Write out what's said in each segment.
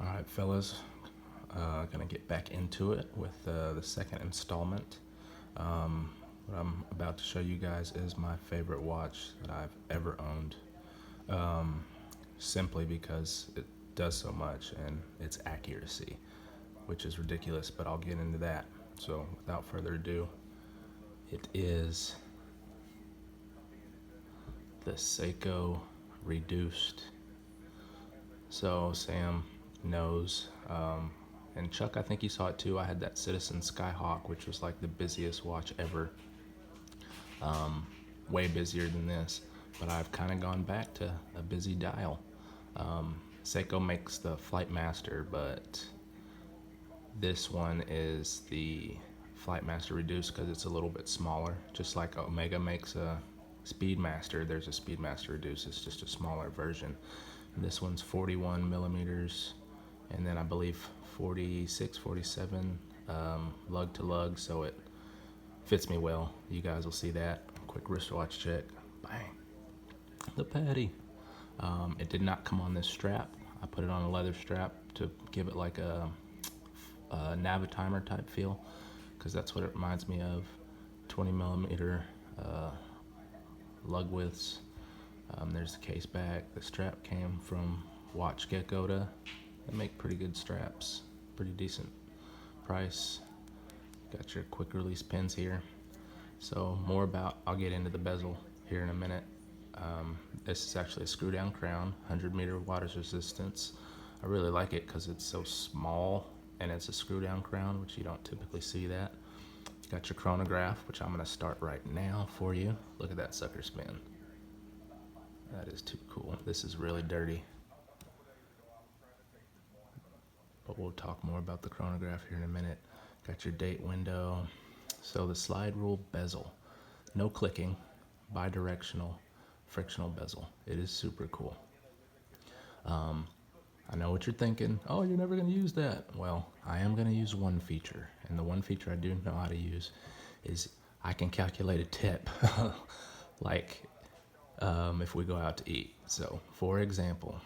Alright fellas, gonna get back into it with the second installment. What I'm about to show you guys is my favorite watch that I've ever owned, simply because it does so much and its accuracy, which is ridiculous, but I'll get into that. So without further ado, it is the Seiko Reduced. So Sam knows, and Chuck, I think you saw it too. I had that Citizen Skyhawk, which was like the busiest watch ever, way busier than this, but I've kind of gone back to a busy dial. Seiko makes the Flightmaster, but this one is the Flightmaster Reduced because it's a little bit smaller. Just like Omega makes a Speedmaster, there's a Speedmaster Reduced. It's just a smaller version. And this one's 41 millimeters, and then I believe 46, 47 lug to lug, so it fits me well. You guys will see that. Quick wristwatch check. Bang. The patty. It did not come on this strap. I put it on a leather strap to give it like a Navitimer type feel, because that's what it reminds me of. 20 millimeter lug widths. There's the case back. The strap came from Watch Gecko. They make pretty good straps, pretty decent price. Got your quick release pins here. So I'll get into the bezel here in a minute. This is actually a screw down crown, 100-meter water resistance. I really like it because it's so small and it's a screw down crown, which you don't typically see that. Got your chronograph, which I'm gonna start right now for you. Look at that sucker spin. That is too cool. This is really dirty, but we'll talk more about the chronograph here in a minute. Got your date window. So the slide rule bezel, no clicking, bi-directional, frictional bezel. It is super cool. I know what you're thinking. Oh, you're never going to use that. Well, I am going to use one feature, and the one feature I do know how to use is I can calculate a tip, like if we go out to eat. So, for example,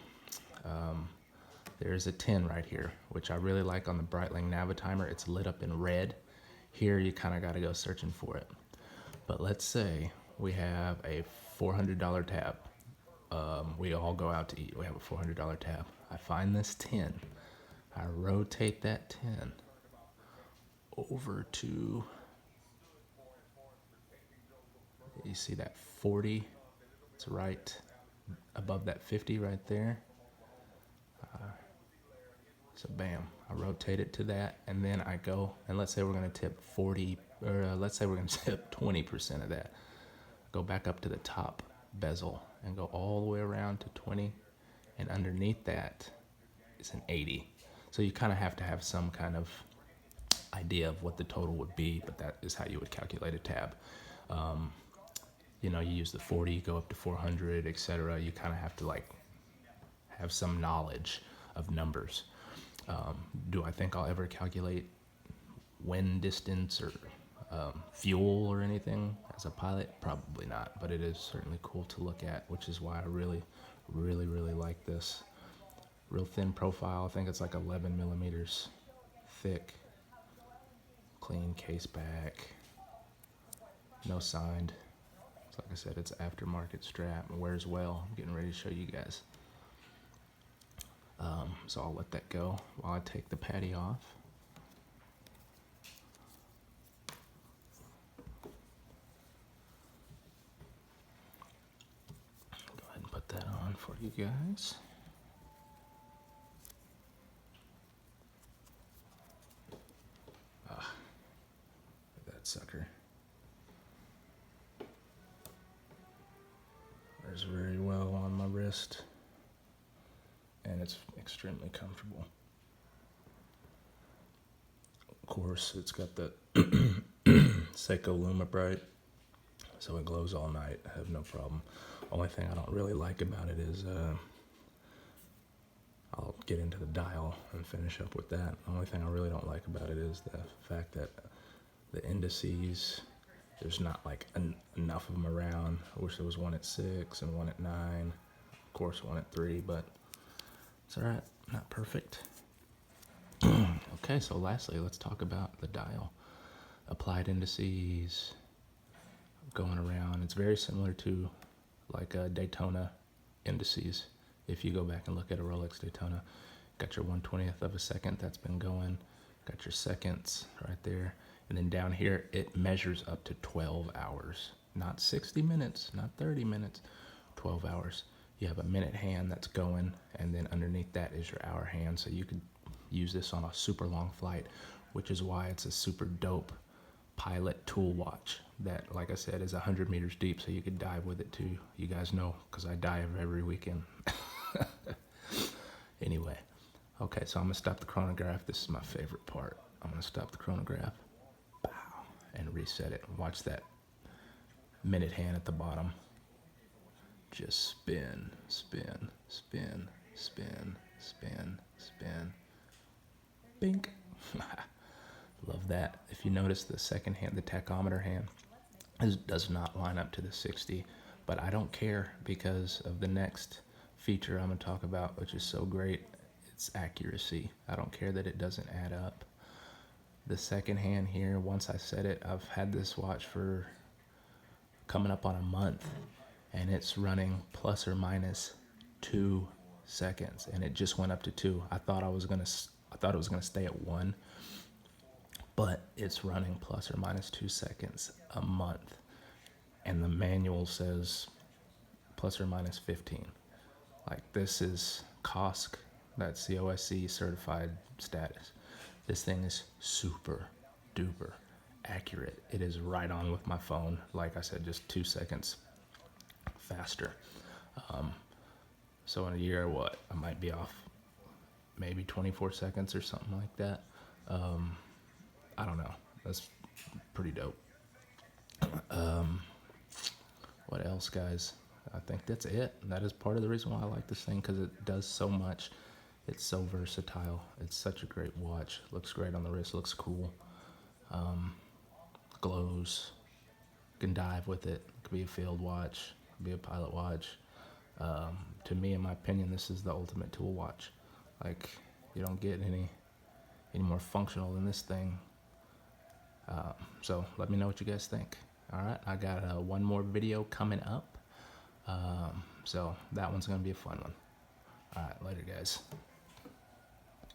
there's a 10 right here, which I really like on the Breitling Navitimer. It's lit up in red. Here, you kind of got to go searching for it. But let's say we have a $400 tab. We all go out to eat. We have a $400 tab. I find this 10. I rotate that 10 over to, you see that 40? It's right above that 50 right there. So bam, I rotate it to that, and then I go, and let's say we're going to tip 40, or let's say we're going to tip 20% of that. Go back up to the top bezel and go all the way around to 20, and underneath that is an 80. So you kind of have to have some kind of idea of what the total would be, but that is how you would calculate a tab. You know, you use the 40, go up to 400, etc. You kind of have to like have some knowledge of numbers. Do I think I'll ever calculate wind distance or fuel or anything as a pilot? Probably not, but it is certainly cool to look at, which is why I really like this. Real thin profile. I think it's like 11 millimeters thick. Clean case back. No signed. So like I said, it's aftermarket strap. It wears well. I'm getting ready to show you guys. So I'll let that go while I take the patty off. Go ahead and put that on for you guys. Look at that sucker. Wears very well on my wrist, and it's extremely comfortable. Of course, it's got the Seiko Luma Bright, so it glows all night. I have no problem. Only thing I don't really like about it is, I'll get into the dial and finish up with that. The only thing I really don't like about it is the fact that the indices, there's not like enough of them around. I wish there was one at 6 and one at 9. Of course, one at 3, but it's all right. Not perfect. Okay, so lastly, let's talk about the dial. Applied indices, going around. It's very similar to like a Daytona indices. If you go back and look at a Rolex Daytona, got your 1/20th of a second that's been going, got your seconds right there, and then down here it measures up to 12 hours, not 60 minutes, not 30 minutes, 12 hours. You have a minute hand that's going, and then underneath that is your hour hand, so you could use this on a super long flight, which is why it's a super dope pilot tool watch that, like I said, is 100 meters deep, so you could dive with it too. You guys know, because I dive every weekend. Anyway, okay, so I'm gonna stop the chronograph. This is my favorite part. I'm gonna stop the chronograph, pow, and reset it. Watch that minute hand at the bottom just spin, spin, spin, spin, spin, spin. Bink. Love that. If you notice, the second hand, the tachometer hand, does not line up to the 60, but I don't care because of the next feature I'm going to talk about, which is so great. It's accuracy. I don't care that it doesn't add up. The second hand here, once I set it, I've had this watch for coming up on a month, and it's running plus or minus 2 seconds, and it just went up to 2. I thought it was gonna stay at 1, but it's running plus or minus 2 seconds a month, and the manual says plus or minus 15. Like, this is COSC, that's COSC certified status. This thing is super duper accurate. It is right on with my phone. Like I said, just 2 seconds faster. So in a year, what, I might be off maybe 24 seconds or something like that. I don't know. That's pretty dope. What else, guys? I think that's it. That is part of the reason why I like this thing, because it does so much. It's so versatile. It's such a great watch. Looks great on the wrist. Looks cool. Glows. You can dive with it. It could be a field watch. It could be a pilot watch. To me, in my opinion, this is the ultimate tool watch. Like, you don't get any more functional than this thing. So let me know what you guys think. All right, I got one more video coming up. So that one's gonna be a fun one. All right, later, guys.